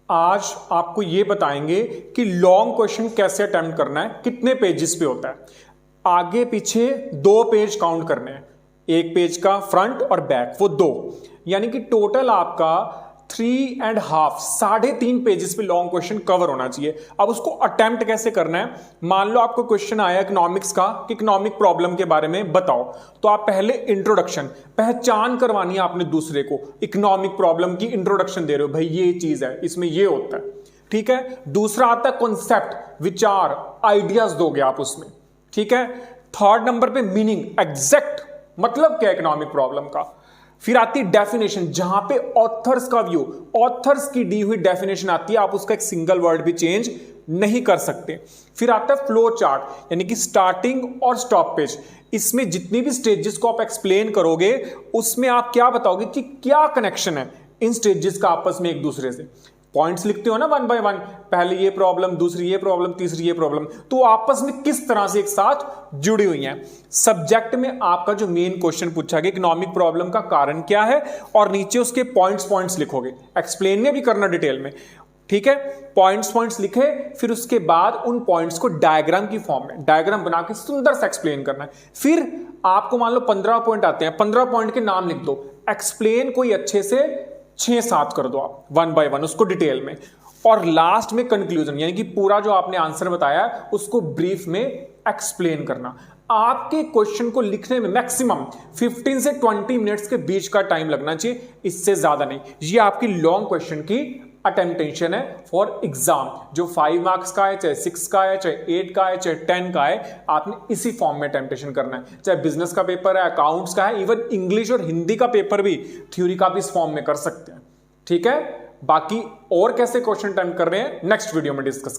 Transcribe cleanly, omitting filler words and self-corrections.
आज आपको ये बताएंगे कि लॉन्ग क्वेश्चन कैसे अटेम्प्ट करना है, कितने पेजेस पे होता है। आगे पीछे 2 पेज काउंट करने हैं, एक पेज का फ्रंट और बैक, वो 2, यानी कि टोटल आपका 3.5 3.5 पेजेस पे लॉन्ग क्वेश्चन कवर होना चाहिए। अब उसको अटेम्प्ट कैसे करना है, मान लो आपको क्वेश्चन आया इकोनॉमिक्स का कि इकोनॉमिक प्रॉब्लम के बारे में बताओ, तो आप पहले इंट्रोडक्शन, पहचान करवानी है आपने दूसरे को, इकोनॉमिक प्रॉब्लम की इंट्रोडक्शन दे रहे हो, भाई ये चीज है, इसमें ये होता है, ठीक है। दूसरा आता है कॉन्सेप्ट, विचार, आइडियाज दोगे आप उसमें, ठीक है। थर्ड नंबर पे मीनिंग, एग्जैक्ट मतलब क्या इकोनॉमिक प्रॉब्लम का। फिर आती है डेफिनेशन, जहां पे ऑथर्स का व्यू, ऑथर्स की दी हुई डेफिनेशन आती है, आप उसका एक सिंगल वर्ड भी चेंज नहीं कर सकते। फिर आता है फ्लो चार्ट, यानी कि स्टार्टिंग और स्टॉप पेज, इसमें जितनी भी स्टेजेस को आप एक्सप्लेन करोगे उसमें आप क्या बताओगे कि क्या कनेक्शन है इन स्टेजेस का आपस में एक दूसरे से। पॉइंट्स लिखते हो ना 1 बाय 1, पहले ये प्रॉब्लम, दूसरी ये प्रॉब्लम, तीसरी ये प्रॉब्लम, तो आपस में किस तरह से एक साथ जुड़ी हुई हैं। सब्जेक्ट में आपका जो मेन क्वेश्चन पूछा गया इकोनॉमिक प्रॉब्लम का कारण क्या है, और नीचे उसके पॉइंट्स लिखोगे, एक्सप्लेन में भी करना डिटेल में, ठीक है। पॉइंट्स लिखे, फिर उसके बाद उन पॉइंट्स को डायग्राम की फॉर्म में, डायग्राम बना के सुंदर से एक्सप्लेन करना है। फिर आपको मान लो 15 पॉइंट आते हैं, 15 पॉइंट के नाम लिख दो, एक्सप्लेन कोई अच्छे से 6-7 कर दो आप 1 बाय 1 उसको डिटेल में, और लास्ट में कंक्लूजन, यानी कि पूरा जो आपने आंसर बताया उसको ब्रीफ में एक्सप्लेन करना। आपके क्वेश्चन को लिखने में मैक्सिमम 15 से 20 मिनट्स के बीच का टाइम लगना चाहिए, इससे ज्यादा नहीं। ये आपकी लॉन्ग क्वेश्चन की अटेम्प्टेशन है फॉर एग्जाम, जो 5 मार्क्स का है, चाहे 6 का है, चाहे 8 का है, चाहे 10 का है, आपने इसी फॉर्म में अटेम्प्टेशन करना है। चाहे बिजनेस का पेपर है, अकाउंट्स का है, इवन इंग्लिश और हिंदी का पेपर भी थ्योरी का भी इस फॉर्म में कर सकते हैं, ठीक है। बाकी और कैसे क्वेश्चन अटेम्प्ट कर रहे हैं नेक्स्ट वीडियो में डिस्कस